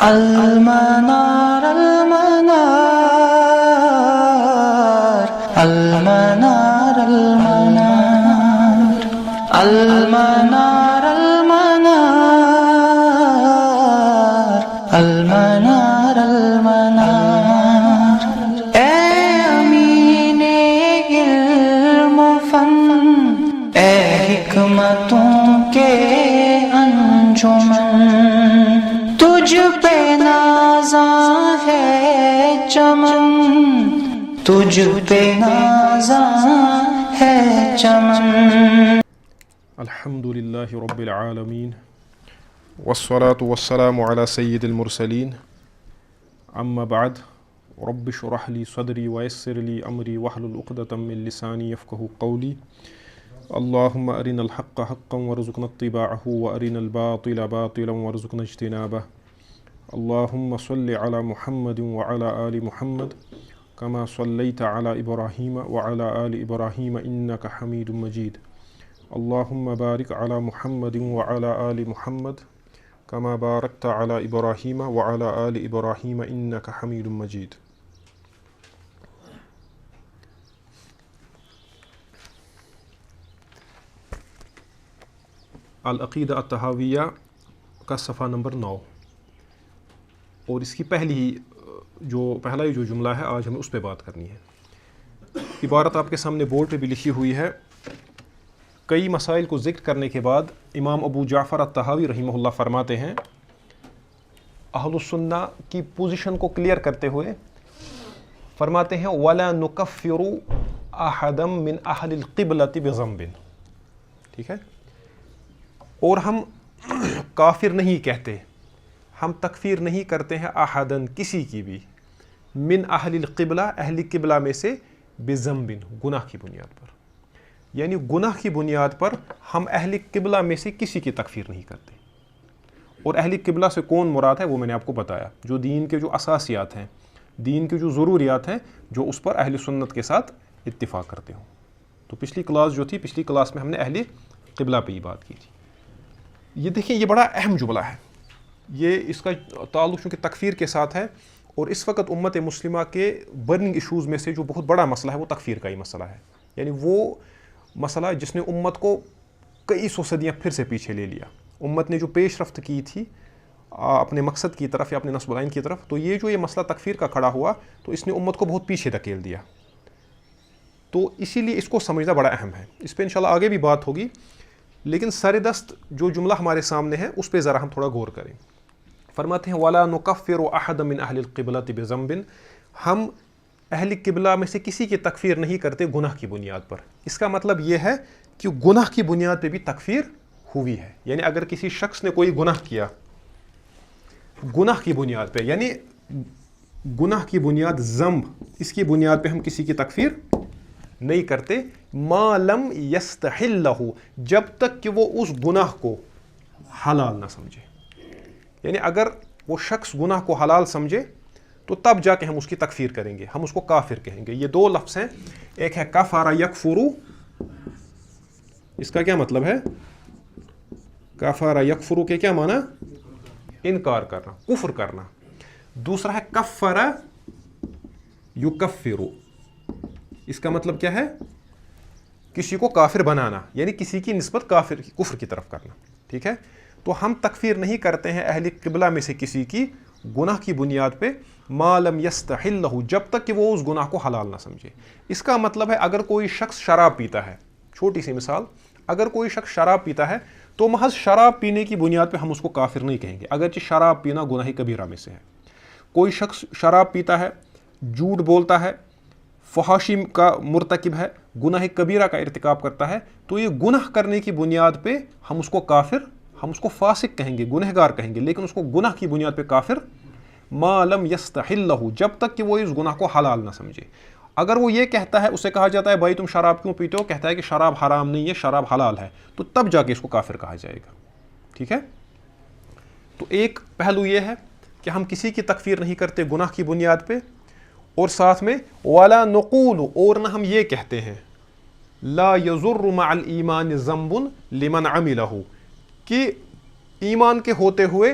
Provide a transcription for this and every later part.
المنار المنار المنار المنار المنار المنار المنار اے امین علم و فن، اے حکمتوں کے انجمن، تجھ پہ نازاں ہے چمن، تجھ پہ نازاں ہے چمن۔ الحمد للہ رب العالمین والصلاة والسلام على سید المرسلین، اما بعد رب اشرح لی صدری ویسر لی امری واحلل عقدۃ من لسانی یفقہوا قولی۔ اللہم ارنا الحق حقا وارزقنا اتباعہ وارنا الباطل باطلا وارزقنا اجتنابہ۔ اللہم صل علی محمد وعلی آل محمد کما صلیت علی ابراہیم وعلی آل ابراہیم انک حمید مجید۔ اللہم بارک علی محمد وعلی آل محمد کما بارکت علی ابراہیم وعلی آل ابراہیم انک حمید مجید۔ العقیدہ الطحاویہ کا صفحہ نمبر 9، اور اس کی پہلا ہی جو جملہ ہے آج ہمیں اس پہ بات کرنی ہے۔ عبارت آپ کے سامنے بورڈ پہ بھی لکھی ہوئی ہے۔ کئی مسائل کو ذکر کرنے کے بعد امام ابو جعفر الطحاوی رحمہ اللہ فرماتے ہیں، اہل السنہ کی پوزیشن کو کلیئر کرتے ہوئے فرماتے ہیں وَلَا نُكَفِّرُ أَحَدًا مِّنْ أَهْلِ الْقِبْلَةِ بِذَنْبٍ، ٹھیک ہے، اور ہم کافر نہیں کہتے، ہم تکفیر نہیں کرتے ہیں احدن کسی کی بھی، من اہل القبلہ اہل قبلہ میں سے، بذنب گناہ کی بنیاد پر، یعنی گناہ کی بنیاد پر ہم اہل قبلہ میں سے کسی کی تکفیر نہیں کرتے۔ اور اہل قبلہ سے کون مراد ہے وہ میں نے آپ کو بتایا، جو دین کے جو اساسیات ہیں، دین کے جو ضروریات ہیں، جو اس پر اہل سنت کے ساتھ اتفاق کرتے ہوں۔ تو پچھلی کلاس میں ہم نے اہل قبلہ پہ ہی بات کی تھی۔ یہ دیکھیں، یہ بڑا اہم جملہ ہے، یہ اس کا تعلق چونکہ تکفیر کے ساتھ ہے، اور اس وقت امت مسلمہ کے برننگ ایشوز میں سے جو بہت بڑا مسئلہ ہے وہ تکفیر کا ہی مسئلہ ہے، یعنی وہ مسئلہ جس نے امت کو کئی سو صدیاں پھر سے پیچھے لے لیا۔ امت نے جو پیش رفت کی تھی اپنے مقصد کی طرف یا اپنے نصب العین کی طرف، تو یہ جو یہ مسئلہ تکفیر کا کھڑا ہوا تو اس نے امت کو بہت پیچھے دھکیل دیا۔ تو اسی لیے اس کو سمجھنا بڑا اہم ہے، اس پہ انشاءاللہ آگے بھی بات ہوگی، لیکن سر دست جو جملہ ہمارے سامنے ہے اس پہ ذرا ہم تھوڑا غور کریں۔ فرماتے ہیں وَلَا نُكَفِّرُ أَحَدًا مِّنْ أَهْلِ الْقِبْلَةِ بِذَنْبٍ، ہم اہل قبلہ میں سے کسی کی تکفیر نہیں کرتے گناہ کی بنیاد پر۔ اس کا مطلب یہ ہے کہ گناہ کی بنیاد پہ بھی تکفیر ہوئی ہے، یعنی اگر کسی شخص نے کوئی گناہ کیا گناہ کی بنیاد پہ، یعنی گناہ کی بنیاد ذنب، اس کی بنیاد پہ ہم کسی کی تکفیر نہیں کرتے، ما لم یستحلہ، جب تک کہ وہ اس گناہ کو حلال نہ سمجھے، یعنی اگر وہ شخص گناہ کو حلال سمجھے تو تب جا کے ہم اس کی تکفیر کریں گے، ہم اس کو کافر کہیں گے۔ یہ دو لفظ ہیں، ایک ہے کفر یکفر، اس کا کیا مطلب ہے؟ کفر یکفر کے کیا معنی؟ انکار کرنا، کفر کرنا۔ دوسرا ہے کفر یکفر، اس کا مطلب کیا ہے؟ کسی کو کافر بنانا، یعنی کسی کی نسبت کفر کی طرف کرنا، ٹھیک ہے۔ تو ہم تکفیر نہیں کرتے ہیں اہل قبلہ میں سے کسی کی گناہ کی بنیاد پہ، ما لم یستحلہ، جب تک کہ وہ اس گناہ کو حلال نہ سمجھے۔ اس کا مطلب ہے اگر کوئی شخص شراب پیتا ہے، چھوٹی سی مثال، اگر کوئی شخص شراب پیتا ہے تو محض شراب پینے کی بنیاد پہ ہم اس کو کافر نہیں کہیں گے، اگرچہ شراب پینا گناہ کبیرہ میں سے ہے۔ کوئی شخص شراب پیتا ہے، جھوٹ بولتا ہے، فحاشی کا مرتکب ہے، گناہ کبیرہ کا ارتکاب کرتا ہے، تو یہ گناہ کرنے کی بنیاد پہ ہم اس کو کافر، ہم اس کو فاسق کہیں گے، گنہگار کہیں گے، لیکن اس کو گناہ کی بنیاد پہ کافر ما لم یستحلہ، جب تک کہ وہ اس گناہ کو حلال نہ سمجھے۔ اگر وہ یہ کہتا ہے، اسے کہا جاتا ہے بھائی تم شراب کیوں پیتے ہو، کہتا ہے کہ شراب حرام نہیں ہے، شراب حلال ہے، تو تب جا کے اس کو کافر کہا جائے گا، ٹھیک ہے۔ تو ایک پہلو یہ ہے کہ ہم کسی کی تکفیر نہیں کرتے گناہ کی بنیاد پہ، اور ساتھ میں وَلَا نُقُولُ، اور نہ ہم یہ کہتے ہیں لا یضر مع الایمان ذنب لمن عملہ، کہ ایمان کے ہوتے ہوئے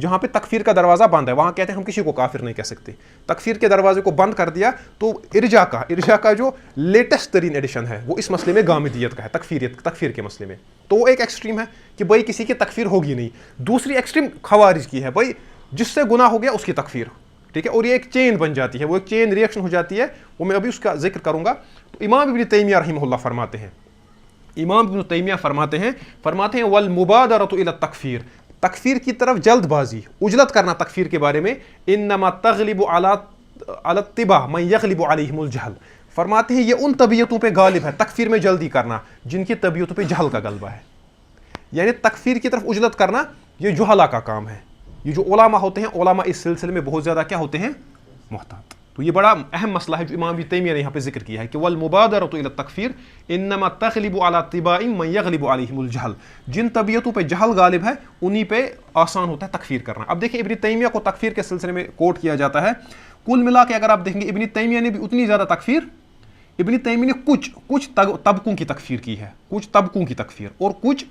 جہاں پہ تکفیر کا دروازہ بند ہے وہاں کہتے ہیں ہم کسی کو کافر نہیں کہہ سکتے. تکفیر کے دروازے کو بند کر دیا تو ارجا کا جو لیٹسٹ ترین ایڈیشن ہے وہ اس مسئلے میں غامدیت کا ہے, تکفیر کے مسئلے میں. تو وہ ایک ایکسٹریم ہے کہ بھائی کسی کی تکفیر ہوگی نہیں. دوسری ایکسٹریم خوارج کی ہے, بھائی جس سے گناہ ہو گیا اس کی تکفیر, ٹھیک ہے, اور یہ ایک چین بن جاتی ہے, وہ ایک چین ریئیکشن ہو جاتی ہے, وہ میں ابھی اس کا ذکر کروں گا. تو امام ابن تیمیہ رحمہ اللہ فرماتے ہیں والمبادرۃ الی التکفیر, تکفیر کی طرف جلد بازی, عجلت کرنا تکفیر کے بارے میں, انما تغلب علی الطبع من یغلب علیہم الجہل, فرماتے ہیں یہ ان طبیعتوں پہ غالب ہے تکفیر میں جلدی کرنا جن کی طبیعتوں پہ جہل کا غلبہ ہے. یعنی تکفیر کی طرف عجلت کرنا یہ جہلا کا کام ہے. یہ جو علماء ہوتے ہیں, علماء اس سلسلے میں بہت زیادہ کیا ہوتے ہیں, محتاط. تو یہ بڑا اہم مسئلہ ہے جو امام ابن تیمیہ نے یہاں پہ ذکر کیا ہے کہ والمبادرۃ الی التکفیر انما تغلب علی طباع من یغلب علیہم الجہل, جن طبیعتوں پہ جہل غالب ہے انہی پہ آسان ہوتا ہے تکفیر کرنا. اب دیکھیں ابن تیمیہ کو تکفیر کے سلسلے میں کوٹ کیا جاتا ہے, کل ملا کے اگر آپ دیکھیں گے ابن تیمیہ نے بھی اتنی زیادہ تکفیر, ابن تیمیہ نے کچھ طبقوں کی تکفیر کی ہے, کچھ طبقوں کی تکفیر اور کچھ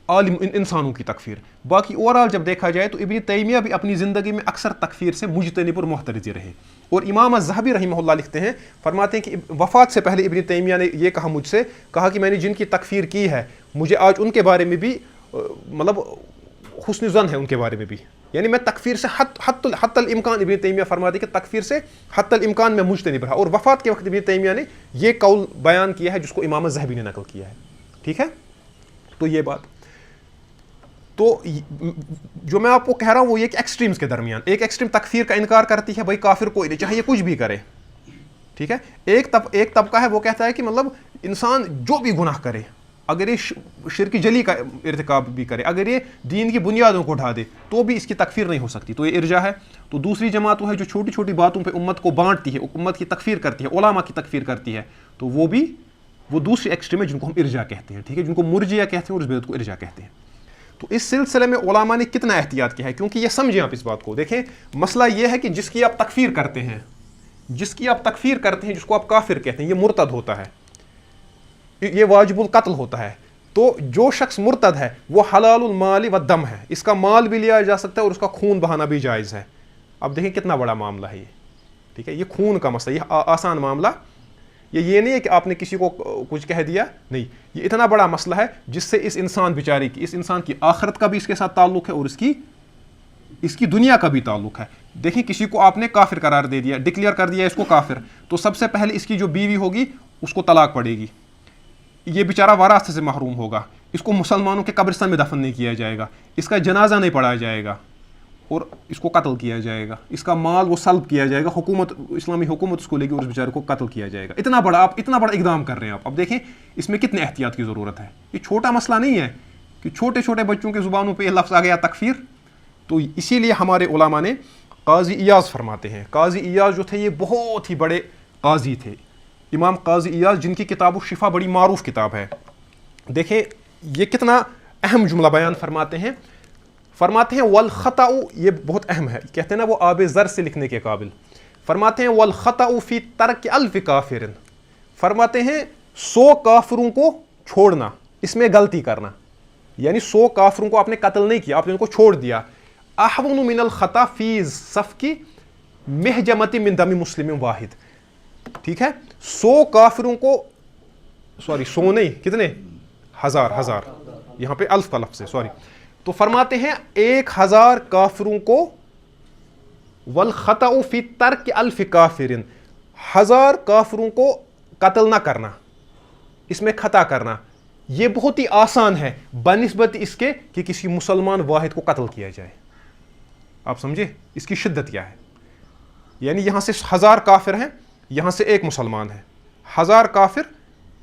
عالم انسانوں کی تکفیر. باقی اوورآل جب دیکھا جائے تو ابن تیمیہ بھی اپنی زندگی میں اکثر تکفیر سے مجتنب اور محترز رہے. اور امام الذہبی رحمہ اللہ لکھتے ہیں, فرماتے ہیں کہ وفات سے پہلے ابن تیمیہ نے یہ کہا مجھ سے, کہا کہ میں نے جن کی تکفیر کی ہے مجھے آج ان کے بارے میں بھی مطلب حسن ظن ہے ان کے بارے میں بھی. یعنی میں تکفیر سے حتی الامکان, ابن تیمیہ فرماتے ہیں کہ تکفیر سے حتی الامکان میں مجتنب رہا. اور وفات کے وقت ابن تیمیہ نے یہ قول بیان کیا ہے جس کو امام الذہبی نے نقل کیا ہے, ٹھیک ہے. تو یہ بات, تو جو میں آپ کو کہہ رہا ہوں وہ یہ کہ ایکسٹریمز کے درمیان, ایک ایکسٹریم تکفیر کا انکار کرتی ہے, بھائی کافر کوئی نہیں چاہے یہ کچھ بھی کرے, ٹھیک ہے. ایک طبقہ ہے وہ کہتا ہے کہ مطلب انسان جو بھی گناہ کرے, اگر یہ شرک جلی کا ارتکاب بھی کرے, اگر یہ دین کی بنیادوں کو ڈھا دے تو بھی اس کی تکفیر نہیں ہو سکتی, تو یہ ارجا ہے. تو دوسری جماعت وہ ہے جو چھوٹی چھوٹی باتوں پہ امت کو بانٹتی ہے, امت کی تکفیر کرتی ہے, علماء کی تکفیر کرتی ہے, تو وہ دوسری ایکسٹریم ہے جن کو ہم ارجا کہتے ہیں, ٹھیک ہے, جن کو مرجیہ کہتے ہیں اور اس بدعت کو ارجا کہتے ہیں. تو اس سلسلے میں علماء نے کتنا احتیاط کیا ہے, کیونکہ یہ سمجھیں آپ اس بات کو. دیکھیں مسئلہ یہ ہے کہ جس کی آپ تکفیر کرتے ہیں, جس کو آپ کافر کہتے ہیں, یہ مرتد ہوتا ہے, یہ واجب القتل ہوتا ہے. تو جو شخص مرتد ہے وہ حلال المال والدم ہے, اس کا مال بھی لیا جا سکتا ہے اور اس کا خون بہانا بھی جائز ہے. اب دیکھیں کتنا بڑا معاملہ ہے یہ, ٹھیک ہے, یہ خون کا مسئلہ, یہ آسان معاملہ, یہ نہیں ہے کہ آپ نے کسی کو کچھ کہہ دیا, نہیں, یہ اتنا بڑا مسئلہ ہے جس سے اس انسان کی آخرت کا بھی اس کے ساتھ تعلق ہے اور اس کی دنیا کا بھی تعلق ہے. دیکھیں کسی کو آپ نے کافر قرار دے دیا, ڈکلیئر کر دیا اس کو کافر, تو سب سے پہلے اس کی جو بیوی ہوگی اس کو طلاق پڑے گی, یہ بیچارہ وراثت سے محروم ہوگا, اس کو مسلمانوں کے قبرستان میں دفن نہیں کیا جائے گا, اس کا جنازہ نہیں پڑھایا جائے گا اور اس کو قتل کیا جائے گا, اس کا مال وہ سلب کیا جائے گا, اسلامی حکومت اس کو لے گی اور اس بیچارے کو قتل کیا جائے گا. اتنا بڑا اقدام کر رہے ہیں آپ. اب دیکھیں اس میں کتنے احتیاط کی ضرورت ہے. یہ چھوٹا مسئلہ نہیں ہے کہ چھوٹے چھوٹے بچوں کے زبانوں پہ یہ لفظ آ گیا تکفیر. تو اسی لیے ہمارے علماء نے, قاضی ایاز فرماتے ہیں, قاضی ایاز جو تھے یہ بہت ہی بڑے قاضی تھے, امام قاضی ایاز, جن کی کتاب الشفا بڑی معروف کتاب ہے. دیکھیں یہ کتنا اہم جملہ بیان فرماتے ہیں والخطأ, یہ بہت اہم ہے, کہتے ہیں نا وہ آب زر سے لکھنے کے قابل. فرماتے ہیں والخطأ فی ترک 1000 کافر, فرماتے ہیں 100 کافروں کو چھوڑنا, اس میں غلطی کرنا, یعنی 100 کافروں کو آپ نے قتل نہیں کیا, آپ نے ان کو چھوڑ دیا, احون من الخطا فی صفق محجمۃ من دم مسلم واحد, ٹھیک ہے. 100 کافروں کو, 100 نہیں, کتنے, 1000, یہاں پہ الف کا لفظ ہے, سوری. تو فرماتے ہیں 1000 کافروں کو, والخطأ فی ترک 1000 کافر, 1000 کافروں کو قتل نہ کرنا, اس میں خطا کرنا, یہ بہت ہی آسان ہے بنسبت اس کے کہ کسی مسلمان واحد کو قتل کیا جائے. آپ سمجھے اس کی شدت کیا ہے. یعنی یہاں سے 1000 کافر ہیں, یہاں سے ایک مسلمان ہے, 1000 کافر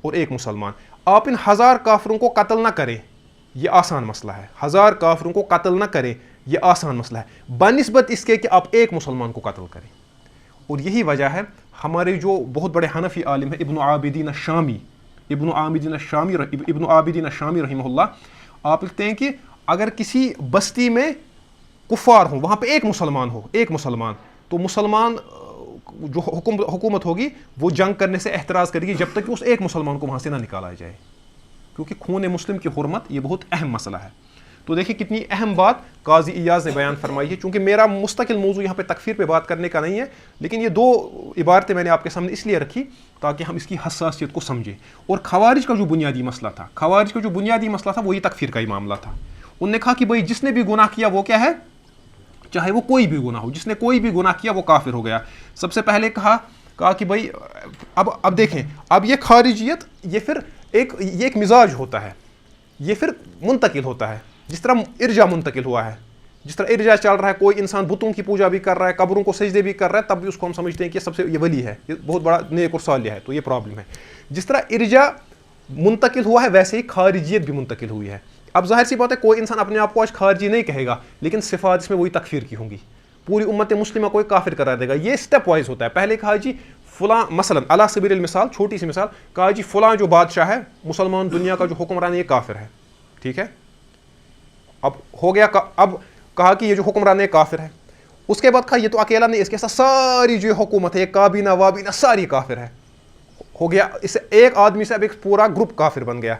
اور ایک مسلمان, آپ ان 1000 کافروں کو قتل نہ کریں, یہ آسان مسئلہ ہے. 1000 کافروں کو قتل نہ کریں, یہ آسان مسئلہ ہے بنسبت اس کے کہ آپ ایک مسلمان کو قتل کریں. اور یہی وجہ ہے ہمارے جو بہت بڑے حنفی عالم ہیں ابن عابدین الشامی رحمہ اللہ, آپ لکھتے ہیں کہ اگر کسی بستی میں کفار ہوں, وہاں پہ ایک مسلمان, تو مسلمان جو حکومت ہوگی وہ جنگ کرنے سے احتراز کرے گی جب تک کہ اس ایک مسلمان کو وہاں سے نہ نکالا جائے, کیونکہ خون مسلم کی حرمت یہ بہت اہم مسئلہ ہے. تو دیکھیں کتنی اہم بات قاضی ایاز نے بیان فرمائی ہے. چونکہ میرا مستقل موضوع یہاں پہ تکفیر پہ بات کرنے کا نہیں ہے, لیکن یہ 2 عبارتیں میں نے آپ کے سامنے اس لیے رکھی تاکہ ہم اس کی حساسیت کو سمجھیں. اور خوارج کا جو بنیادی مسئلہ تھا وہی تکفیر کا ہی معاملہ تھا. انہوں نے کہا کہ بھائی جس نے بھی گناہ کیا وہ کیا ہے, چاہے وہ کوئی بھی گناہ ہو, جس نے کوئی بھی گناہ کیا وہ کافر ہو گیا. سب سے پہلے کہا کہ بھائی اب دیکھیں, اب یہ خارجیت یہ پھر ایک مزاج ہوتا ہے, یہ پھر منتقل ہوتا ہے. جس طرح ارجا منتقل ہوا ہے, جس طرح ارجا چل رہا ہے, کوئی انسان بتوں کی پوجا بھی کر رہا ہے, قبروں کو سجدے بھی کر رہا ہے, تب بھی اس کو ہم سمجھتے ہیں کہ یہ ولی ہے, یہ بہت بڑا نیک اور صالح ہے, تو یہ پرابلم ہے. جس طرح ارجا منتقل ہوا ہے ویسے ہی خارجیت بھی منتقل ہوئی ہے. اب ظاہر سی بات ہے کوئی انسان اپنے آپ کو آج خارجی نہیں کہے گا, لیکن صفات اس میں وہی تکفیر کی ہوں گی. پوری امت مسلمہ کو کافر قرار دے گا. یہ اسٹیپ وائز ہوتا ہے. پہلے کہا جی فلاں, مثلا علی سبیل المثال, چھوٹی سی مثال, کہا جی فلاں جو بادشاہ ہے مسلمان دنیا کا جو حکمران ہے یہ کافر ہے, ٹھیک ہے. اب ہو گیا, اب کہا کہ یہ جو حکمران ہے کافر ہے. اس کے بعد کہا یہ تو اکیلا نہیں, اس کے ساتھ ساری جو حکومت ہے, یہ کابینہ وابینہ ساری کافر ہے. ہو گیا, اس سے ایک آدمی سے اب ایک پورا گروپ کافر بن گیا.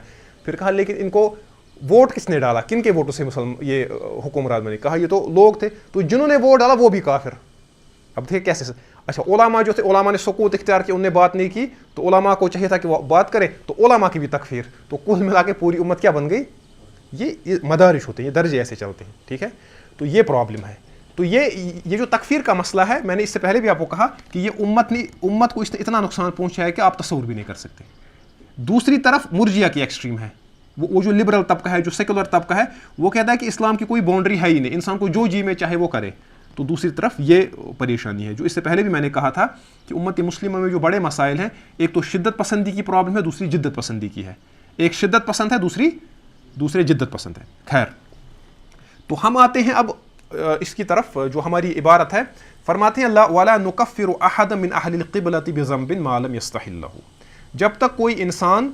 پھر کہا لیکن ان کو ووٹ کس نے ڈالا, کن کے ووٹوں سے یہ حکمران بنے؟ کہا یہ تو لوگ تھے, تو جنہوں نے ووٹ ڈالا وہ بھی کافر. اب دیکھیں کیسے. اچھا علماء جو تھے, علماء نے سکوت اختیار کیا, انہوں نے بات نہیں کی, تو علماء کو چاہیے تھا کہ وہ بات کریں, تو علماء کی بھی تکفیر. تو کل ملا کے پوری امت کیا بن گئی؟ یہ مدارج ہوتے ہیں, یہ درجے ایسے چلتے ہیں, ٹھیک ہے. تو یہ پرابلم ہے. تو یہ جو تکفیر کا مسئلہ ہے, میں نے اس سے پہلے بھی آپ کو کہا کہ یہ امت کو اتنا نقصان پہنچا ہے کہ آپ تصور بھی نہیں کر سکتے. دوسری طرف مرجیہ کی ایکسٹریم ہے, وہ جو لبرل طبقہ ہے, جو سیکولر طبقہ ہے, وہ کہتا ہے کہ اسلام کی کوئی باؤنڈری ہے ہی نہیں, انسان کو جو جی میں چاہے وہ کرے. تو دوسری طرف یہ پریشانی ہے جو اس سے پہلے بھی میں نے کہا تھا کہ امت مسلمہ میں جو بڑے مسائل ہیں, ایک تو شدت پسندی کی پرابلم ہے, دوسری جدت پسندی کی ہے. ایک شدت پسند ہے, دوسرے جدت پسند ہے. خیر, تو ہم آتے ہیں اب اس کی طرف جو ہماری عبارت ہے. فرماتے ہیں اللہ وَلَا نُكَفِّرُ أَحَدًا مِنْ أَهْلِ الْقِبْلَةِ بِذَنْبٍ مَا لَمْ يَسْتَحِلَّهُ. جب تک کوئی انسان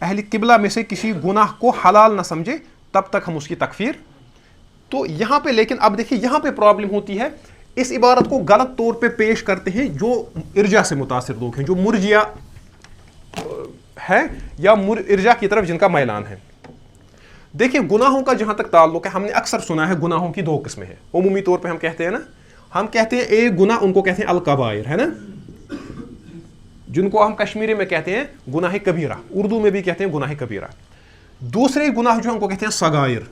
اہل قبلہ میں سے کسی گناہ کو حلال نہ سمجھے تب تک ہم اس کی تکفیر. تو یہاں پہ لیکن اب دیکھیں یہاں پہ پرابلم ہوتی ہے, اس عبارت کو غلط طور پہ پیش کرتے ہیں جو ارجا سے متاثر لوگ ہیں, جو مرجیہ ہے یا ارجا کی طرف جن کا میلان ہے. دیکھیں گناہوں کا جہاں تک تعلق ہے, ہم نے اکثر سنا ہے گناہوں کی 2 قسمیں ہیں. عمومی طور پہ ہم کہتے ہیں نا, ہم کہتے ہیں ایک گناہ ان کو کہتے ہیں الکبائر, ہے نا, جن کو ہم کشمیری میں کہتے ہیں گناہ کبیرہ, اردو میں بھی کہتے ہیں گناہ کبیرہ. دوسرے گناہ جو ہم کو کہتے ہیں صغائر.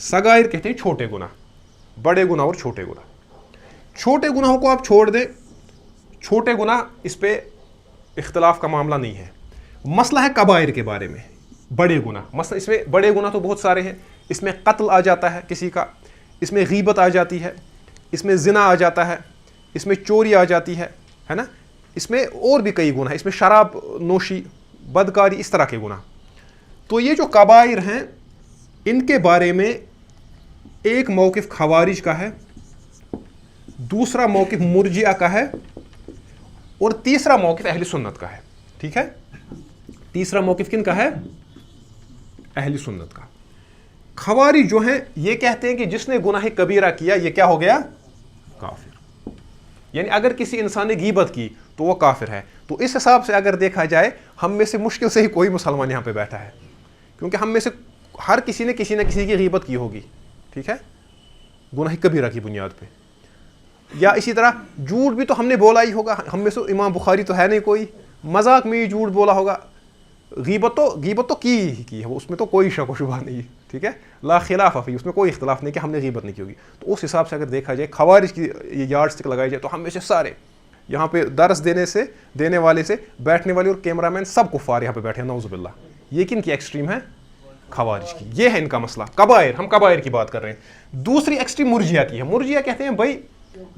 صغائر کہتے ہیں چھوٹے گناہ, بڑے گناہ اور چھوٹے گناہ. چھوٹے گناہوں کو آپ چھوڑ دیں, چھوٹے گناہ اس پہ اختلاف کا معاملہ نہیں ہے. مسئلہ ہے کبائر کے بارے میں, بڑے گناہ. مثلا اس میں بڑے گناہ تو بہت سارے ہیں. اس میں قتل آ جاتا ہے کسی کا, اس میں غیبت آ جاتی ہے, اس میں زنا آ جاتا ہے, اس میں چوری آ جاتی ہے نا, اس میں اور بھی کئی گناہ, اس میں شراب نوشی, بدکاری, اس طرح کے گناہ. تو یہ جو کبائر ہیں ان کے بارے میں ایک موقف خوارج کا ہے, دوسرا موقف مرجئہ کا ہے, اور تیسرا موقف اہل سنت کا ہے. ٹھیک ہے, تیسرا موقف کن کا ہے؟ اہل سنت کا. خوارج جو ہیں یہ کہتے ہیں کہ جس نے گناہ کبیرہ کیا یہ کیا ہو گیا؟ کافر. یعنی اگر کسی انسان نے غیبت کی تو وہ کافر ہے. تو اس حساب سے اگر دیکھا جائے ہم میں سے مشکل سے ہی کوئی مسلمان یہاں پہ بیٹھا ہے, کیونکہ ہم میں سے ہر کسی نے کسی نہ کسی کی غیبت کی ہوگی, ٹھیک ہے, گناہ کبیرہ کی بنیاد پہ. یا اسی طرح جھوٹ بھی تو ہم نے بولا ہی ہوگا, ہم میں سے امام بخاری تو ہے نہیں کوئی, مذاق میں ہی جھوٹ بولا ہوگا. غیبت تو کی ہے, اس میں تو کوئی شک و شبہ نہیں, ٹھیک ہے, لا خلاف فی, اس میں کوئی اختلاف نہیں کہ ہم نے غیبت نہیں کی ہوگی. تو اس حساب سے اگر دیکھا جائے خوارج کی یارڈ اسٹک لگائی جائے تو ہم میں سے سارے یہاں پہ درس دینے والے سے بیٹھنے والے اور کیمرہ مین سب کفار یہاں پہ بیٹھے ہیں, نعوذ باللہ. یہ کن کی ایکسٹریم ہے؟ خوارج کی. یہ ہے ان کا مسئلہ. کبائر, ہم کبائر کی بات کر رہے ہیں. دوسری ایکسٹریم مرجیہ کی ہے. مرجیہ کہتے ہیں بھائی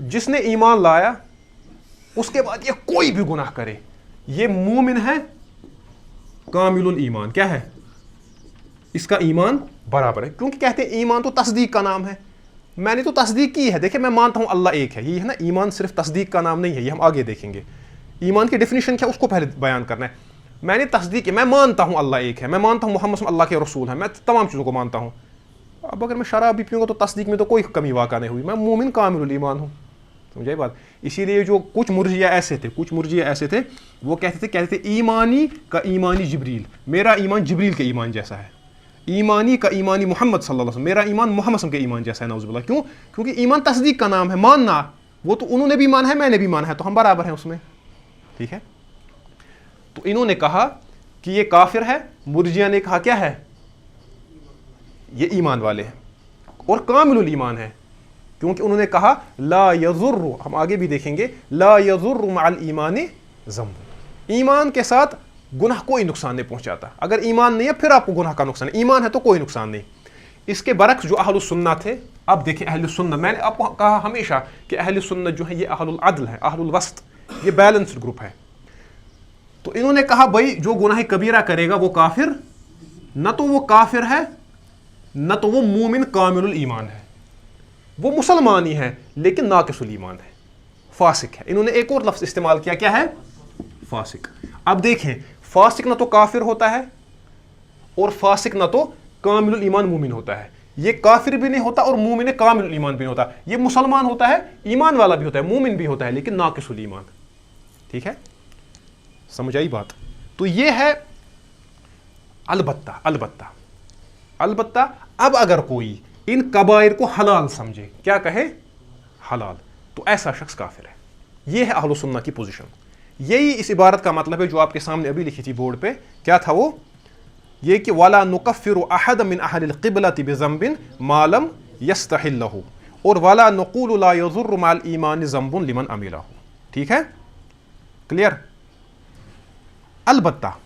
جس نے ایمان لایا اس کے بعد یہ کوئی بھی گناہ کرے یہ مومن ہے کامل الایمان. کیا ہے؟ اس کا ایمان برابر ہے, کیونکہ کہتے ہیں ایمان تو تصدیق کا نام ہے. میں نے تو تصدیق کی ہے, دیکھیں میں مانتا ہوں اللہ ایک ہے, یہ ہے نا, ایمان صرف تصدیق کا نام نہیں ہے, یہ ہم آگے دیکھیں گے. ایمان کی ڈیفینیشن کیا اس کو پہلے بیان کرنا ہے. میں نے تصدیق کی, میں مانتا ہوں اللہ ایک ہے, میں مانتا ہوں محمد صلی اللہ کے رسول ہیں, میں تمام چیزوں کو مانتا ہوں. اب اگر میں شراب بھی پیوں گا تو تصدیق میں تو کوئی کمی واقع نہیں ہوئی, میں مومن کامل الایمان ہوں. سمجھائی بات؟ اسی لیے جو کچھ مرجئہ ایسے تھے وہ کہتے تھے ایمانی کا ایمانی جبریل, میرا ایمان جبریل کے ایمان جیسا ہے. ایمانی کا ایمانی محمد صلی اللہ علیہ وسلم، میرا ایمان محمد صلی اللہ علیہ وسلم کے ایمان جیسا ہے، نعوذ باللہ. کیوں؟ کیونکہ ایمان تصدیق کا نام ہے، ماننا. وہ تو انہوں نے بھی مانا ہے، میں نے بھی مانا ہے، تو ہم برابر ہیں اس میں. ٹھیک ہے. تو انہوں نے کہا کہ یہ کافر ہے، مرجیہ نے کہا کیا ہے؟ یہ ایمان والے ہیں اور کامل الایمان ہے، کیونکہ انہوں نے کہا لا یضر، ہم آگے بھی دیکھیں گے، لا یضر مع الایمان ذنب، ایمان کے ساتھ گناہ کوئی نقصان نہیں پہنچاتا. اگر ایمان نہیں ہے پھر آپ کو گناہ کا نقصان ہے، ایمان ہے تو کوئی نقصان نہیں. اس کے برعکس جو اہل السنہ تھے، اب دیکھیں اہل السنہ، میں نے آپ کو کہا ہمیشہ کہ اہل السنہ جو ہے یہ اہل العدل ہے، اہل الوسط، یہ بیلنسڈ گروپ ہے. تو انہوں نے کہا بھائی جو گناہ کبیرہ کرے گا وہ کافر، نہ تو وہ کافر ہے نہ تو وہ مومن کامل الایمان ہے، وہ مسلمان ہی ہے لیکن ناقص الایمان ہے، فاسق ہے. انہوں نے ایک اور لفظ استعمال کیا، کیا ہے؟ فاسق. اب دیکھیں فاسق نہ تو کافر ہوتا ہے اور فاسق نہ تو کامل الایمان مومن ہوتا ہے. یہ کافر بھی نہیں ہوتا اور مومن کامل الایمان بھی نہیں ہوتا. یہ مسلمان ہوتا ہے، ایمان والا بھی ہوتا ہے، مومن بھی ہوتا ہے لیکن ناقص الایمان. ٹھیک ہے، سمجھ آئی بات؟ تو یہ ہے البتہ اب اگر کوئی ان کبائر کو حلال سمجھے، کیا کہے؟ حلال، تو ایسا شخص کافر ہے. یہ ہے اہل سنہ کی پوزیشن. یہی اس عبارت کا مطلب ہے جو آپ کے سامنے ابھی لکھی تھی بورڈ پہ. کیا تھا وہ؟ یہ کہ وَلَا نُكَفِّرُ أَحَدًا مِنْ أَهْلِ الْقِبْلَةِ بِذَنْبٍ مَا لَمْ يَسْتَحِلَّهُ، اور وَلَا نَقُولُ لَا يَضُرُّ مَعَ الْإِيمَانِ ذَنْبٌ لِمَنْ عَمِلَهُ. ٹھیک ہے، کلیئر؟ البتہ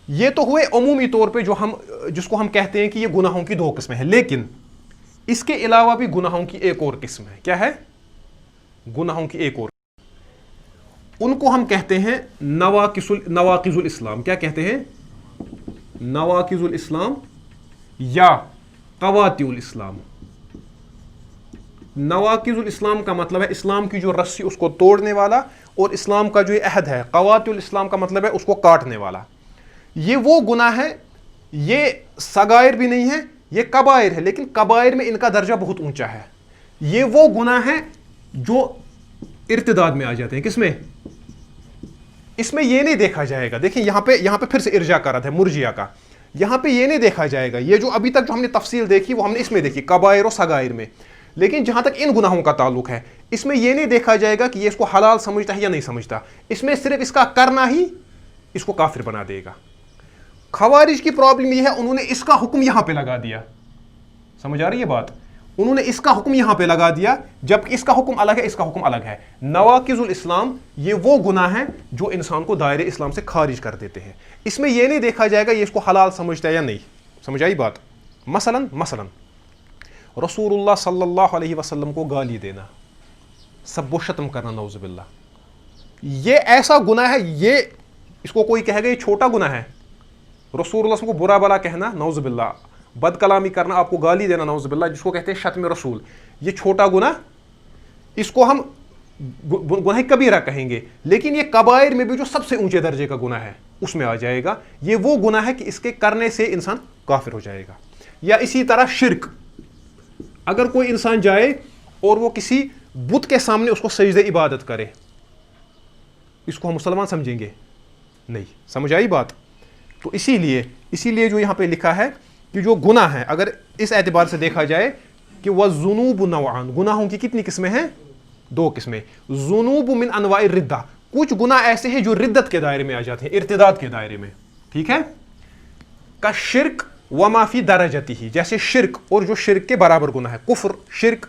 یہ تو ہوئے عمومی طور پہ جس کو ہم کہتے ہیں کہ یہ گناہوں کی دو قسمیں ہیں، لیکن اس کے علاوہ بھی گناہوں کی ایک اور قسم ہے. کیا ہے؟ گناہوں کی ایک اور، ان کو ہم کہتے ہیں نواقض الاسلام. کیا کہتے ہیں؟ نواقض الاسلام یا قواطع الاسلام. نواقض الاسلام کا مطلب ہے اسلام کی جو رسی اس کو توڑنے والا، اور اسلام کا جو یہ عہد ہے. قواطع الاسلام کا مطلب ہے اس کو کاٹنے والا. یہ وہ گناہ ہے، یہ صغائر بھی نہیں ہے، یہ کبائر ہے، لیکن کبائر میں ان کا درجہ بہت اونچا ہے. یہ وہ گناہ ہے جو ارتداد میں آ جاتے ہیں. کس میں؟ اس میں یہ نہیں دیکھا جائے گا، دیکھیں یہاں پہ پھر سے ارجاء کا رد ہے مرجیہ کا. یہاں پہ یہ نہیں دیکھا جائے گا، یہ جو ابھی تک جو ہم نے تفصیل دیکھی وہ ہم نے اس میں دیکھی کبائر و صغائر میں، لیکن جہاں تک ان گناہوں کا تعلق ہے اس میں یہ نہیں دیکھا جائے گا کہ یہ اس کو حلال سمجھتا ہے یا نہیں سمجھتا. اس میں صرف اس کا کرنا ہی اس کو کافر بنا دے گا. خوارج کی پرابلم یہ ہے، انہوں نے اس کا حکم یہاں پہ لگا دیا. سمجھ آ رہی ہے بات؟ انہوں نے اس کا حکم یہاں پہ لگا دیا، جبکہ اس کا حکم الگ ہے، اس کا حکم الگ ہے. نواقض الاسلام یہ وہ گناہ ہیں جو انسان کو دائرے اسلام سے خارج کر دیتے ہیں. اس میں یہ نہیں دیکھا جائے گا یہ اس کو حلال سمجھتا ہے یا نہیں. سمجھ آئی بات؟ مثلا رسول اللہ صلی اللہ علیہ وسلم کو گالی دینا، سب و شتم کرنا، نعوذ باللہ، یہ ایسا گناہ ہے، یہ اس کو کوئی کہے گا یہ چھوٹا گناہ ہے. رسول اللہ کو برا بلا کہنا، نعوذ باللہ، بد کلامی کرنا، آپ کو گالی دینا، نعوذ باللہ، جس کو کہتے ہیں شتم رسول، یہ چھوٹا گناہ، اس کو ہم گناہ کبیرہ کہیں گے. لیکن یہ کبائر میں بھی جو سب سے اونچے درجے کا گناہ ہے اس میں آ جائے گا. یہ وہ گناہ ہے کہ اس کے کرنے سے انسان کافر ہو جائے گا. یا اسی طرح شرک، اگر کوئی انسان جائے اور وہ کسی بت کے سامنے اس کو سجدہ عبادت کرے، اس کو ہم مسلمان سمجھیں گے؟ نہیں. سمجھ آئی بات؟ تو اسی لیے جو یہاں پہ لکھا ہے کہ جو گناہ ہے، اگر اس اعتبار سے دیکھا جائے کہ وَالذُّنُوبُ نَوْعَانِ، گناہوں کی کتنی قسمیں ہیں؟ دو قسمیں. ذنوب من انواع الردہ، کچھ گناہ ایسے ہیں جو ردت کے دائرے میں آ جاتے ہیں، ارتداد کے دائرے میں. ٹھیک ہے، کا شرک وما فی درجتہ، جیسے شرک اور جو شرک کے برابر گناہ ہے، کفر، شرک.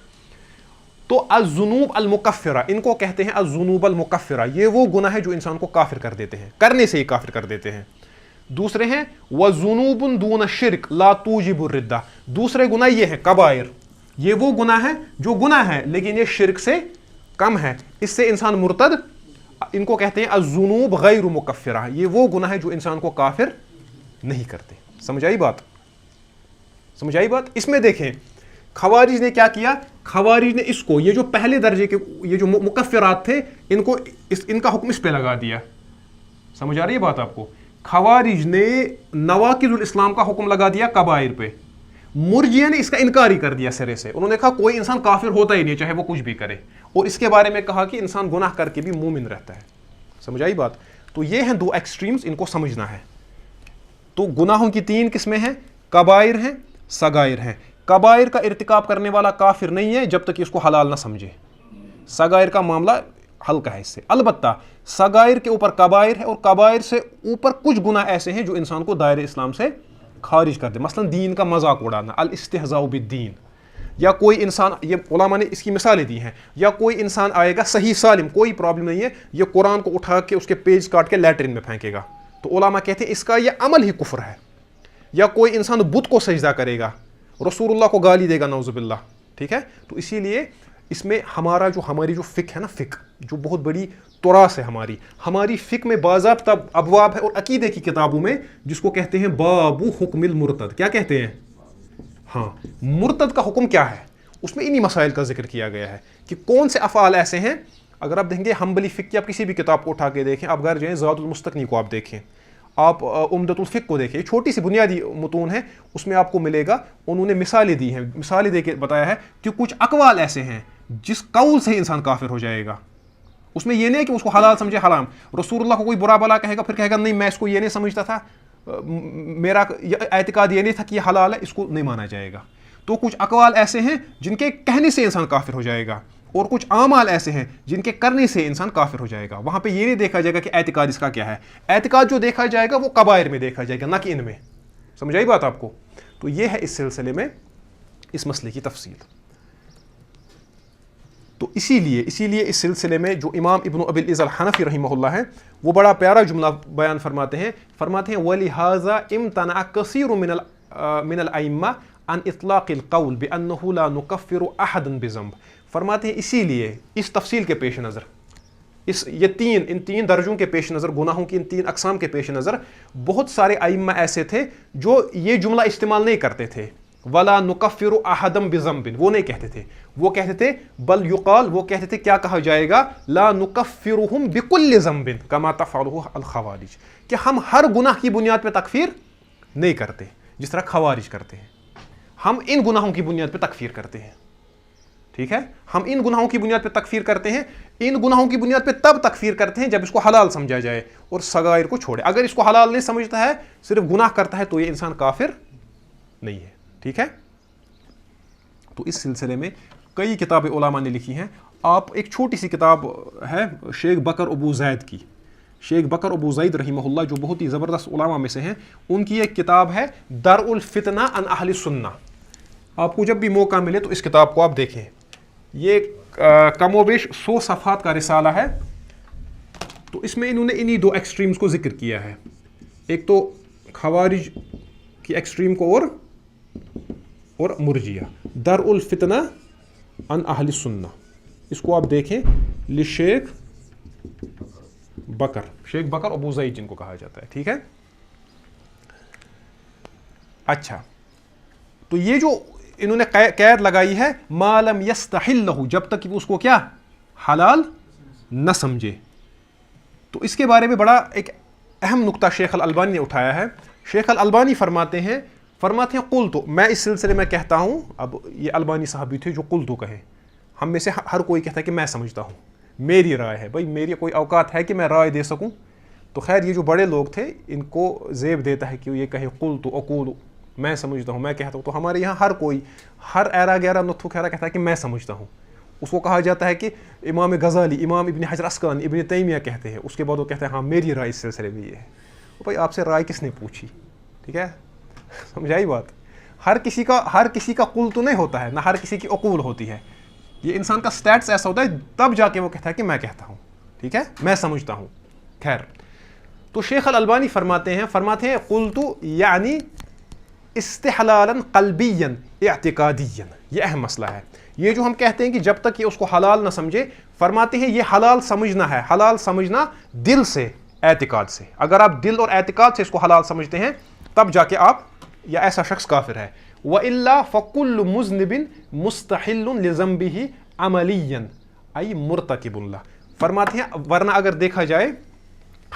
تو الذنوب المکفرہ، ان کو کہتے ہیں الذنوب المکفرہ، یہ وہ گناہ ہے جو انسان کو کافر کر دیتے ہیں، کرنے سے ہی کافر کر دیتے ہیں. دوسرے ہیں وَذُنُوبٌ دُونَ الشِّرْكِ لَا تُوجِبُ الرِّدَّةَ، دوسرے گناہ یہ ہے کبائر، یہ وہ گناہ ہے جو گناہ ہے لیکن یہ شرک سے کم ہے، اس سے انسان مرتد. ان کو کہتے ہیں الذنوب غیر مکفرہ، یہ وہ گناہ ہے جو انسان کو کافر نہیں کرتے. سمجھ آئی بات؟ سمجھ آئی بات؟ اس میں دیکھیں خوارج نے کیا کیا، خوارج نے اس کو، یہ جو پہلے درجے کے یہ جو مکفرات تھے، ان کا حکم اس پہ لگا دیا. سمجھ آ رہی ہے بات آپ کو؟ خوارج نے نواقض الاسلام کا حکم لگا دیا کبائر پہ، مرجیہ نے اس کا انکار ہی کر دیا سرے سے. انہوں نے کہا کوئی انسان کافر ہوتا ہی نہیں چاہے وہ کچھ بھی کرے، اور اس کے بارے میں کہا کہ انسان گناہ کر کے بھی مومن رہتا ہے. سمجھ آئی بات؟ تو یہ ہیں دو ایکسٹریمز، ان کو سمجھنا ہے. تو گناہوں کی 3 قسمیں ہیں، کبائر ہیں، صغائر ہیں. کبائر کا ارتکاب کرنے والا کافر نہیں ہے جب تک کہ اس کو حلال نہ سمجھے. صغائر کا معاملہ ہلکا ہے اس سے. البتہ صغائر کے اوپر کبائر ہے، اور کبائر سے اوپر کچھ گناہ ایسے ہیں جو انسان کو دائرہ اسلام سے خارج کر دے. مثلا دین کا مذاق اڑانا، الاستہزاء بالدین. یا کوئی انسان، یہ علماء نے اس کی مثالیں دی ہیں، یا کوئی انسان آئے گا صحیح سالم، کوئی پرابلم نہیں ہے، یہ قرآن کو اٹھا کے اس کے پیج کاٹ کے لیٹرین میں پھینکے گا، تو علماء کہتے ہیں اس کا یہ عمل ہی کفر ہے. یا کوئی انسان بت کو سجدہ کرے گا، رسول اللہ کو گالی دے گا، نعوذ باللہ. ٹھیک ہے. تو اسی لیے اس میں ہماری جو فقہ ہے نا، فقہ جو بہت بڑی تراث ہے ہماری فقہ میں باضابطہ ابواب ہے، اور عقیدے کی کتابوں میں جس کو کہتے ہیں باب حکم المرتد. کیا کہتے ہیں؟ ہاں، مرتد کا حکم کیا ہے، اس میں انہی مسائل کا ذکر کیا گیا ہے کہ کون سے افعال ایسے ہیں. اگر آپ دیکھیں گے حنبلی فقہ کی، آپ کسی بھی کتاب کو اٹھا کے دیکھیں، آپ گھر جائیں زاد المستقنی کو آپ دیکھیں، آپ عمدۃ الفقہ کو دیکھیں، چھوٹی سی بنیادی متون ہے، اس میں آپ کو ملے گا انہوں نے مثالیں دی ہیں، مثالیں دے کے بتایا ہے کہ کچھ اقوال ایسے ہیں جس قول سے انسان کافر ہو جائے گا. اس میں یہ نہیں ہے کہ اس کو حلال سمجھے حرام. رسول اللہ کو کوئی برا بلا کہے گا، پھر کہے گا نہیں میں اس کو یہ نہیں سمجھتا تھا، میرا اعتقاد یہ نہیں تھا کہ یہ حلال ہے، اس کو نہیں مانا جائے گا. تو کچھ اقوال ایسے ہیں جن کے کہنے سے انسان کافر ہو جائے گا، اور کچھ اعمال ایسے ہیں جن کے کرنے سے انسان کافر ہو جائے گا. وہاں پہ یہ نہیں دیکھا جائے گا کہ اعتقاد اس کا کیا ہے. اعتقاد جو دیکھا جائے گا وہ کبائر میں دیکھا جائے گا، نہ کہ ان میں. سمجھ آئی بات آپ کو؟ تو یہ ہے اس سلسلے میں اس مسئلے کی تفصیل. تو اسی لیے اس سلسلے میں جو امام ابن ابی العز الحنفی رحمہ اللہ ہے، وہ بڑا پیارا جملہ بیان فرماتے ہیں وَلِهَذَا امْتَنَعَ كَثِيرٌ مِنَ الْأَئِمَّةِ عَنْ إِطْلَاقِ الْقَوْلِ بِأَنَّهُ لَا نُكَفِّرُ أَحَدًا بِذَنْبٍ. فرماتے ہیں اسی لیے اس تفصیل کے پیش نظر، ان تین درجوں کے پیش نظر، گناہوں کی ان 3 اقسام کے پیش نظر، بہت سارے ائمہ ایسے تھے جو یہ جملہ استعمال نہیں کرتے تھے. وَلَا نُكَفِّرُ أَحَدًا بِذَنْبٍ، وہ نہیں کہتے تھے. وہ کہتے تھے بل یقال، وہ کہتے تھے کیا کہا جائے گا، لا نُكَفِّرُهُمْ بِكُلِّ ذَنْبٍ كَمَا تَفْعَلُهُ الْخَوَارِجُ، کہ ہم ہر گناہ کی بنیاد پہ تکفیر نہیں کرتے جس طرح خوارج کرتے ہیں. ہم ان گناہوں کی بنیاد پہ تکفیر کرتے ہیں. ٹھیک ہے. ہم ان گناہوں کی بنیاد پہ تکفیر کرتے ہیں. ان گناہوں کی بنیاد پہ تب تکفیر کرتے ہیں جب اس کو حلال سمجھا جائے اور صغائر کو چھوڑے. اگر اس کو حلال نہیں سمجھتا ہے، صرف گناہ کرتا ہے، تو یہ انسان کافر نہیں ہے. ٹھیک ہے. تو اس سلسلے میں کئی کتابیں علماء نے لکھی ہیں. آپ ایک چھوٹی سی کتاب ہے شیخ بکر ابو زید کی، شیخ بکر ابو زید رحمہ اللہ، جو بہت ہی زبردست علماء میں سے ہیں، ان کی ایک کتاب ہے درء الفتنہ عن اہل السنہ. آپ کو جب بھی موقع ملے تو اس کتاب کو آپ دیکھیں. یہ کم و بیش 100 صفحات کا رسالہ ہے. تو اس میں انہوں نے انہی 2 ایکسٹریمز کو ذکر کیا ہے، ایک تو خوارج کی ایکسٹریم کو اور مرجیہ. درء الفتنہ عن اہل السنہ، اس کو آپ دیکھیں، لشیخ بکر، شیخ بکر ابو زید جن کو کہا جاتا ہے. ٹھیک ہے. اچھا، تو یہ جو انہوں نے قید لگائی ہے ما لم یستحلہ، جب تک کہ وہ اس کو کیا حلال نہ سمجھے. تو اس کے بارے میں بڑا ایک اہم نقطہ شیخ الالبانی نے اٹھایا ہے. شیخ الالبانی فرماتے ہیں قلت، میں اس سلسلے میں کہتا ہوں. اب یہ البانی صاحب بھی تھے جو قلت کہیں. ہم میں سے ہر کوئی کہتا ہے کہ میں سمجھتا ہوں، میری رائے ہے. بھائی میری کوئی اوقات ہے کہ میں رائے دے سکوں؟ تو خیر یہ جو بڑے لوگ تھے ان کو زیب دیتا ہے کہ یہ کہے قلت اقول، میں سمجھتا ہوں، میں کہتا ہوں. تو ہمارے یہاں ہر کوئی، ہر ایرا گیرا نتھو خیرا کہتا ہے کہ میں سمجھتا ہوں. اس کو کہا جاتا ہے کہ امام غزالی، امام ابن حجر اسقلانی، ابن تیمیہ کہتے ہیں. اس کے بعد وہ کہتے ہیں ہاں میری رائے اس سلسلے میں یہ ہے. بھائی آپ سے رائے کس نے پوچھی؟ ٹھیک ہے، سمجھائی بات. ہر کسی کا قول تو نہیں ہوتا ہے، نہ ہر کسی کی عقول ہوتی ہے. یہ انسان کا سٹیٹس ایسا ہوتا ہے تب جا کے وہ کہتا ہے کہ میں کہتا ہوں. ٹھیک ہے، میں سمجھتا ہوں. خیر، تو شیخ الالبانی فرماتے ہیں قلت یعنی استحلالا قلبیا اعتقادیا. یہ اہم مسئلہ ہے. یہ جو ہم کہتے ہیں کہ جب تک یہ اس کو حلال نہ سمجھے، فرماتے ہیں یہ حلال سمجھنا ہے. حلال سمجھنا دل سے، اعتقاد سے. اگر آپ دل اور اعتقاد سے اس کو حلال سمجھتے ہیں تب جا کے آپ یا ایسا شخص کافر ہے. وَإِلَّا فَكُلُّ مُذْنِبٍ مُسْتَحِلٌ لِذَنْبِهِ عَمَلِيًّا أي مرتکب اللہ. فرماتے ہیں ورنہ اگر دیکھا جائے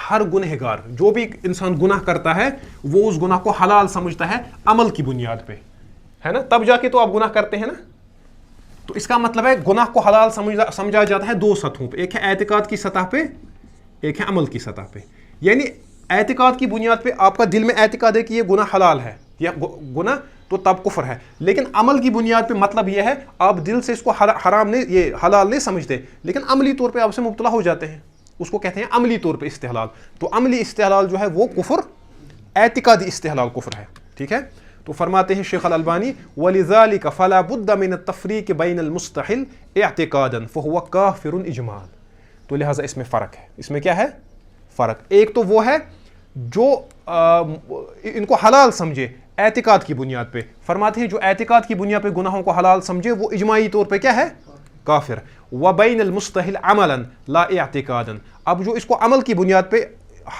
ہر گنہگار، جو بھی انسان گناہ کرتا ہے وہ اس گناہ کو حلال سمجھتا ہے عمل کی بنیاد پہ، ہے نا. تب جا کے تو آپ گناہ کرتے ہیں نا. تو اس کا مطلب ہے گناہ کو حلال سمجھا جاتا ہے 2 سطحوں پہ، ایک ہے اعتقاد کی سطح پہ، ایک ہے عمل کی سطح پہ. یعنی اعتقاد کی بنیاد پہ آپ کا دل میں اعتقاد ہے کہ یہ گناہ حلال ہے یا گناہ تو تب کفر ہے، لیکن عمل کی بنیاد پہ مطلب یہ ہے آپ دل سے اس کو حرام نہیں، یہ حلال نہیں سمجھتے، لیکن عملی طور پہ آپ سے مبتلا ہو جاتے ہیں، اس کو کہتے ہیں عملی طور پہ استحلال۔ تو عملی استحلال جو ہے وہ کفر، اعتقادی استحلال کفر ہے، ٹھیک ہے۔ تو فرماتے ہیں شیخ الالبانی وَلِذَلِكَ فَلَا بُدَّ مِنَ التَّفْرِيقِ بَيْنَ الْمُسْتَحِلِ اعْتِقَادًا فَهُوَ كَافِرٌ اِجْمَالًا۔ تو لہٰذا اس میں فرق ہے، اس میں کیا ہے فرق؟ ایک تو وہ ہے جو ان کو حلال سمجھے اعتقاد کی بنیاد پہ، فرماتے ہیں جو اعتقاد کی بنیاد پہ گناہوں کو حلال سمجھے وہ اجماعی طور پہ کیا ہے کافر۔ وَبَيْنَ الْمُسْتَحِلِ عَمَلًا لَا اعْتِقَادًا، اب جو اس کو عمل کی بنیاد پہ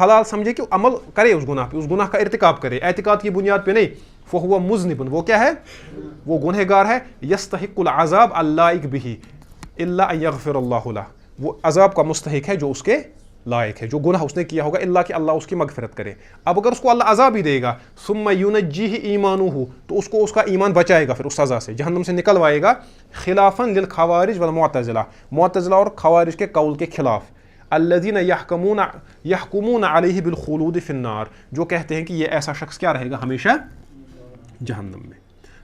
حلال سمجھے کہ عمل کرے اس گناہ پہ، اس گناہ کا ارتکاب کرے، اعتقاد کی بنیاد پہ نہیں، فَهُوَ مُذْنِبٌ، وہ کیا ہے وہ گنہگار ہے، يَسْتَحِقُّ الْعَذَابَ اللَّائِقَ بِهِ إِلَّا أَن يَغْفِرَ اللَّهُ لَهُ، وہ عذاب کا مستحق ہے جو اس کے لائق ہے، جو گناہ اس نے کیا ہوگا، اللہ کہ اللہ اس کی مغفرت کرے۔ اب اگر اس کو اللہ عذاب ہی دے گا ثم ينجيه ایمانہ، تو اس کو اس کا ایمان بچائے گا، پھر اس سزا سے جہنم سے نکلوائے گا، خلافا للخوارج والمعتزلہ، معتزلہ اور خوارج کے قول کے خلاف، الذین یحکمون علیہ بالخلود فی النار، جو کہتے ہیں کہ یہ ایسا شخص کیا رہے گا ہمیشہ جہنم میں۔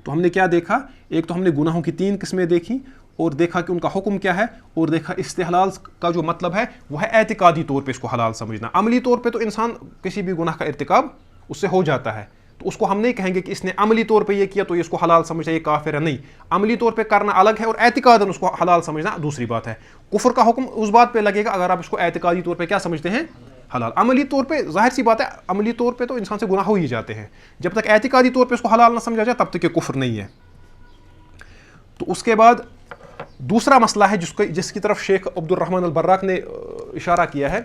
تو ہم نے کیا دیکھا؟ ایک تو ہم نے گناہوں کی 3 قسمیں دیکھی اور دیکھا کہ ان کا حکم کیا ہے، اور دیکھا استحلال کا جو مطلب ہے وہ ہے اعتقادی طور پہ اس کو حلال سمجھنا۔ عملی طور پہ تو انسان کسی بھی گناہ کا ارتکاب اس سے ہو جاتا ہے، تو اس کو ہم نہیں کہیں گے کہ اس نے عملی طور پہ یہ کیا تو یہ اس کو حلال سمجھتا ہے، یہ کافر ہے، نہیں، عملی طور پہ کرنا الگ ہے اور اعتقاداً اس کو حلال سمجھنا دوسری بات ہے۔ کفر کا حکم اس بات پہ لگے گا اگر آپ اس کو اعتقادی طور پہ کیا سمجھتے ہیں حلال، عملی طور پہ ظاہر سی بات ہے عملی طور پہ تو انسان سے گناہ ہو ہی جاتے ہیں، جب تک اعتقادی طور پہ اس کو حلال نہ سمجھا جائے تب تک یہ کفر نہیں ہے۔ تو اس کے بعد دوسرا مسئلہ ہے جس کی طرف شیخ عبد الرحمن البراق نے اشارہ کیا ہے،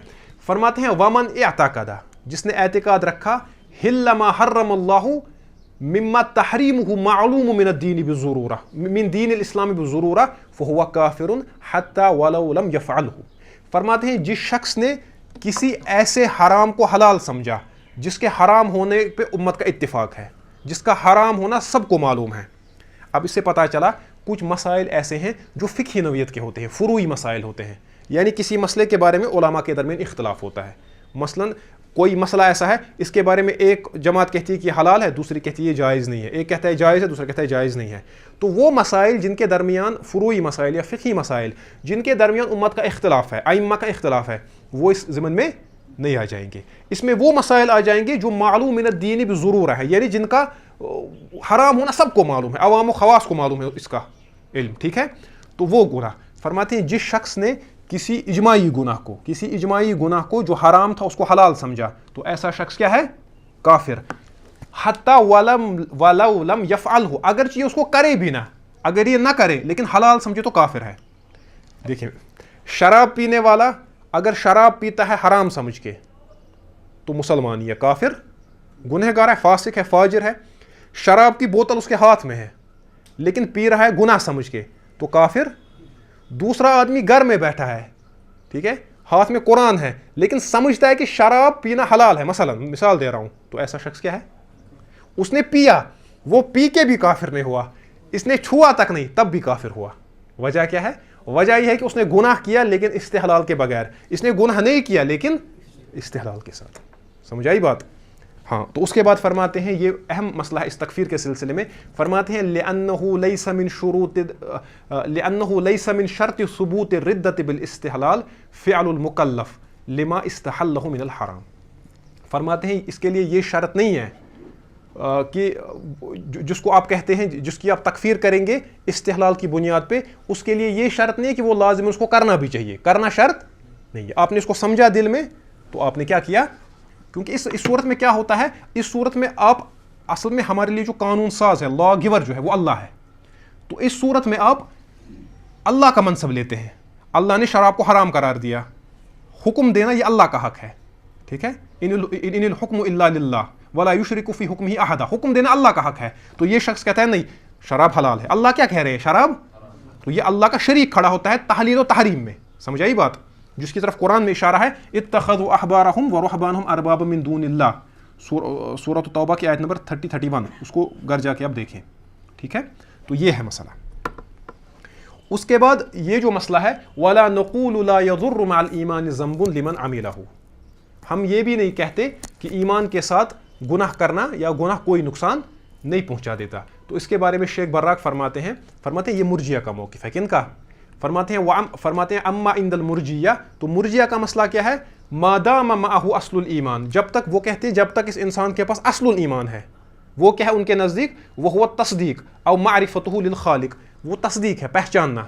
فرماتے ہیں ومن اعتقد، جس نے اعتقاد رکھا، حل ما حرم اللہ مما تحریمہ معلوم من الدین بالضرورہ، من دین الاسلام بالضرورہ، فہو کافر حتی ولو لم یفعلہ، فرماتے ہیں جس شخص نے کسی ایسے حرام کو حلال سمجھا جس کے حرام ہونے پہ امت کا اتفاق ہے، جس کا حرام ہونا سب کو معلوم ہے۔ اب اس سے پتہ چلا کچھ مسائل ایسے ہیں جو فقہی نوعیت کے ہوتے ہیں، فروعی مسائل ہوتے ہیں، یعنی کسی مسئلے کے بارے میں علماء کے درمیان اختلاف ہوتا ہے۔ مثلا کوئی مسئلہ ایسا ہے اس کے بارے میں ایک جماعت کہتی ہے کہ یہ حلال ہے، دوسری کہتی ہے یہ جائز نہیں ہے، ایک کہتا ہے جائز ہے، دوسرا کہتا ہے جائز نہیں ہے، تو وہ مسائل جن کے درمیان فروعی مسائل یا فقہی مسائل جن کے درمیان امت کا اختلاف ہے، ائمہ کا اختلاف ہے، وہ اس ضمن میں نہیں آ جائیں گے۔ اس میں وہ مسائل آ جائیں گے جو معلوم من الدین بالضرورہ ہے، یعنی جن کا حرام ہونا سب کو معلوم ہے، عوام و خواص کو معلوم ہے اس کا علم، ٹھیک ہے۔ تو وہ گناہ فرماتے ہیں جس شخص نے کسی اجماعی گناہ کو جو حرام تھا اس کو حلال سمجھا تو ایسا شخص کیا ہے کافر، حتی ولو لم یفعلہ، اگرچہ اس کو کرے بھی نہ، اگر یہ نہ کرے لیکن حلال سمجھے تو کافر ہے۔ دیکھیں شراب پینے والا اگر شراب پیتا ہے حرام سمجھ کے تو مسلمان یا کافر، گنہگار ہے، فاسق ہے، فاجر ہے۔ شراب کی بوتل اس کے ہاتھ میں ہے لیکن پی رہا ہے گناہ سمجھ کے تو کافر۔ دوسرا آدمی گھر میں بیٹھا ہے، ٹھیک ہے، ہاتھ میں قرآن ہے لیکن سمجھتا ہے کہ شراب پینا حلال ہے، مثال دے رہا ہوں، تو ایسا شخص کیا ہے، اس نے پیا، وہ پی کے بھی کافر نہیں ہوا، اس نے چھوا تک نہیں تب بھی کافر ہوا۔ وجہ کیا ہے؟ وجہ یہ ہے کہ اس نے گناہ کیا لیکن استحلال کے بغیر، اس نے گناہ نہیں کیا لیکن استحلال کے ساتھ۔ سمجھ آئی بات؟ ہاں، تو اس کے بعد فرماتے ہیں یہ اہم مسئلہ ہے اس تکفیر کے سلسلے میں، فرماتے ہیں لأنه ليس من شرط ثبوت الردة بالاستحلال فعل المکلف لما استحلہ من الحرام، فرماتے ہیں اس کے لیے یہ شرط نہیں ہے کہ جس کو آپ کہتے ہیں جس کی آپ تکفیر کریں گے استحلال کی بنیاد پہ، اس کے لیے یہ شرط نہیں ہے کہ وہ لازم اس کو کرنا بھی چاہیے، کرنا شرط نہیں ہے۔ آپ نے اس کو سمجھا دل میں تو آپ نے کیا کیا، کیونکہ اس صورت میں کیا ہوتا ہے، اس صورت میں آپ اصل میں ہمارے لیے جو قانون ساز ہے، لا گیور جو ہے وہ اللہ ہے، تو اس صورت میں آپ اللہ کا منصب لیتے ہیں، اللہ نے شراب کو حرام قرار دیا، حکم دینا یہ اللہ کا حق ہے، ٹھیک ہے، ان الحکم الا للہ ولا یشرک فی حکمہ احدا، حکم دینا اللہ کا حق ہے۔ تو یہ شخص کہتا ہے نہیں شراب حلال ہے، اللہ کیا کہہ رہے ہیں شراب، تو یہ اللہ کا شریک کھڑا ہوتا ہے تحلیل و تحریم میں۔ سمجھ آئی بات؟ جس کی طرف قرآن میں اشارہ ہے اتخذوا احبارہم ورہبانہم اربابا من دون اللہ، سورۃ توبہ کی آیت نمبر 30-31، اس کو گھر جا کے آپ دیکھیں، ٹھیک ہے۔ تو یہ ہے مسئلہ۔ اس کے بعد یہ جو مسئلہ ہے وَلَا نَقُولُ لَا يَضُرُّ مَعَ الْإِيمَانِ ذَنْبٌ لِمَنْ عَمِلَهُ، ہم یہ بھی نہیں کہتے کہ ایمان کے ساتھ گناہ کرنا یا گناہ کوئی نقصان نہیں پہنچا دیتا. تو اس کے بارے میں شیخ براق فرماتے ہیں یہ مرجیہ کا موقف ہے. کن کا؟ فرماتے ہیں اما عند المرجیہ، تو مرجیہ کا مسئلہ کیا ہے؟ ما دام معه اصل الایمان، جب تک وہ کہتے ہیں جب تک اس انسان کے پاس اصل الایمان ہے. وہ کیا ہے ان کے نزدیک؟ وہ ہوا تصدیق او معرفته للخالق، وہ تصدیق ہے، پہچاننا،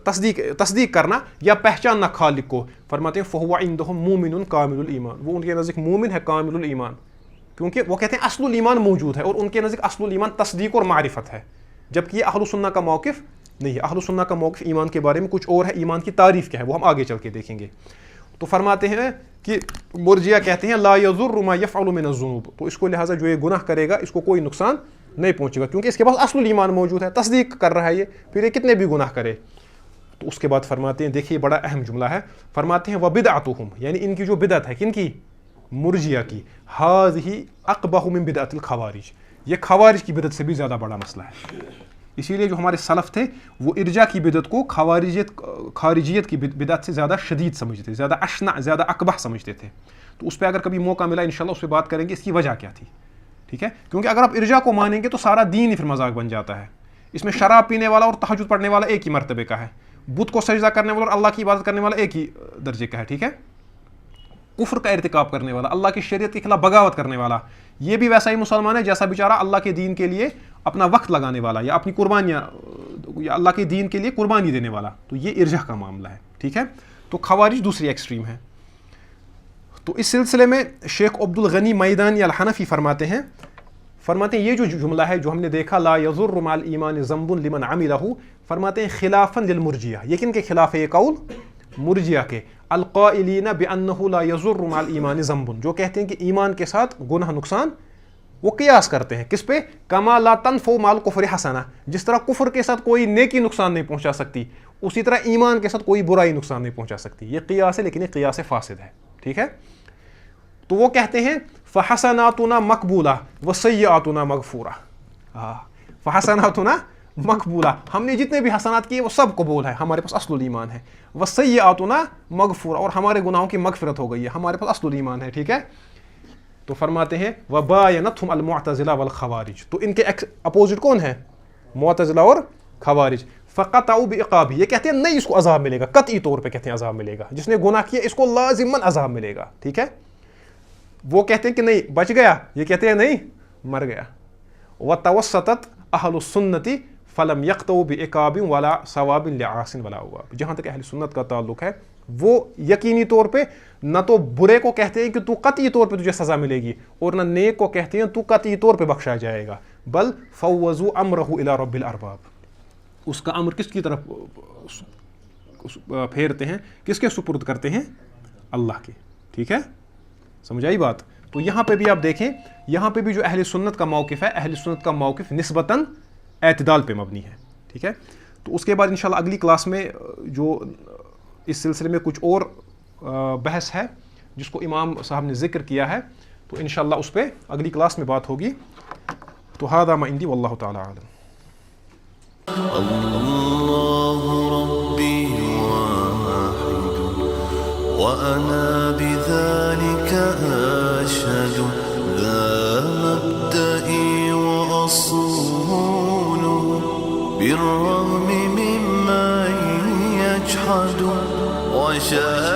تصدیق کرنا یا پہچاننا خالق کو. فرماتے ہیں فهو عندهم مومن کامل الایمان، وہ ان کے نزدیک مومن ہے کامل الایمان، کیونکہ وہ کہتے ہیں اصل الایمان موجود ہے، اور ان کے نزدیک اصل الایمان تصدیق اور معرفت ہے. جبکہ یہ اہل سنہ کا موقف نہیں ہے. اہل سنہ کا موقف ایمان کے بارے میں کچھ اور ہے، ایمان کی تعریف کیا ہے وہ ہم آگے چل کے دیکھیں گے. تو فرماتے ہیں کہ مرجیہ کہتے ہیں لا یضر ما یفعل من الذنوب، تو اس کو لہٰذا جو یہ گناہ کرے گا اس کو کوئی نقصان نہیں پہنچے گا، کیونکہ اس کے پاس اصل ایمان موجود ہے، تصدیق کر رہا ہے یہ، پھر یہ کتنے بھی گناہ کرے. تو اس کے بعد فرماتے ہیں، دیکھیے بڑا اہم جملہ ہے، فرماتے ہیں وبدعتہم، یعنی ان کی جو بدعت ہے، کن کی؟ مرجیہ کی، ھذہ اقبح من بدعت الخوارج، یہ خوارج کی بدعت سے بھی زیادہ بڑا مسئلہ ہے. اسی لیے جو ہمارے سلف تھے وہ ارجا کی بدعت کو خارجیت کی بدعت سے زیادہ شدید سمجھتے تھے، زیادہ اشنع، زیادہ اقبح سمجھتے تھے. تو اس پہ اگر کبھی موقع ملا انشاءاللہ اس پہ بات کریں گے اس کی وجہ کیا تھی. ٹھیک ہے، کیونکہ اگر آپ ارجا کو مانیں گے تو سارا دین ہی پھر مذاق بن جاتا ہے. اس میں شراب پینے والا اور تہجد پڑھنے والا ایک ہی مرتبے کا ہے، بت کو سجدہ کرنے والا اور اللہ کی عبادت کرنے والا ایک ہی درجے کا ہے. ٹھیک ہے، کفر کا ارتکاب کرنے والا، اللہ کی شریعت کے خلاف بغاوت کرنے والا، یہ بھی ویسا ہی مسلمان ہے جیسا بیچارہ اللہ کے دین کے لیے اپنا وقت لگانے والا یا اپنی قربانیاں یا اللہ کے دین کے لیے قربانی دینے والا. تو یہ ارجاء کا معاملہ ہے. ٹھیک ہے، تو خوارج دوسری ایکسٹریم ہے. تو اس سلسلے میں شیخ عبد الغنی میدانی الحنفی فرماتے ہیں یہ جو جملہ ہے جو ہم نے دیکھا لا یضر مع الایمان ذنب لمن عملہ، فرماتے ہیں خلافا للمرجیہ، یہ کن کے خلاف ہے یہ قول؟ مرجیہ کے. القائلین بانہ لا یضر مع الایمان ذنب، جو کہتے ہیں کہ ایمان کے ساتھ گناہ نقصان، وہ قیاس کرتے ہیں کس پہ؟ کما لا تنفع مع الکفر حسنہ، جس طرح کفر کے ساتھ کوئی نیکی نقصان نہیں پہنچا سکتی اسی طرح ایمان کے ساتھ کوئی برائی نقصان نہیں پہنچا سکتی. یہ قیاس ہے لیکن یہ قیاس فاسد ہے. ٹھیک ہے، تو وہ کہتے ہیں فحسناتنا مقبولہ وسیئاتنا مغفورہ. فحسناتنا مقبولہ، ہم نے جتنے بھی حسنات کیے وہ سب قبول ہے، ہمارے پاس اصل الایمان ہے. وسیئاتنا مغفورہ، اور ہمارے گناہوں کی مغفرت ہو گئی ہے، ہمارے پاس اصل الایمان ہے. ٹھیک ہے، تو فرماتے ہیں وباینتھم المعتزلہ والخوارج، تو ان کے اپوزٹ کون ہے؟ معتزلہ اور خوارج. فقطعوا بعقابہ، یہ کہتے ہیں نہیں اس کو عذاب ملے گا، قطعی طور پہ کہتے ہیں عذاب ملے گا، جس نے گناہ کیا اس کو لازماً عذاب ملے گا. ٹھیک ہے، وہ کہتے ہیں کہ نہیں بچ گیا، یہ کہتے ہیں نہیں مر گیا. وتوسطت اہل السنت فلم یقطعوا بعقاب ولا ثواب لعاص ولا اواب، جہاں تک اہل سنت کا تعلق ہے وہ یقینی طور پہ نہ تو برے کو کہتے ہیں کہ تو قطعی طور پہ تجھے سزا ملے گی، اور نہ نیک کو کہتے ہیں تو قطعی طور پہ بخشا جائے گا. بل فوضوا امرہ الی رب الارباب، اس کا امر کس کی طرف پھیرتے ہیں، کس کے سپرد کرتے ہیں؟ اللہ کے. ٹھیک ہے، سمجھ آئی بات؟ تو یہاں پہ بھی آپ دیکھیں، یہاں پہ بھی جو اہل سنت کا موقف ہے، اہل سنت کا موقف نسبتاً اعتدال پہ مبنی ہے. ٹھیک ہے، تو اس کے بعد انشاءاللہ اگلی کلاس میں جو اس سلسلے میں کچھ اور بحث ہے جس کو امام صاحب نے ذکر کیا ہے، تو انشاءاللہ اس پہ اگلی کلاس میں بات ہوگی. تو ھذا ما عندی واللہ تعالی اعلم. اللہ ربی واحد وانا بذلك اشهد لا مبدئي واصول بالرغم ممن يجحد وشاء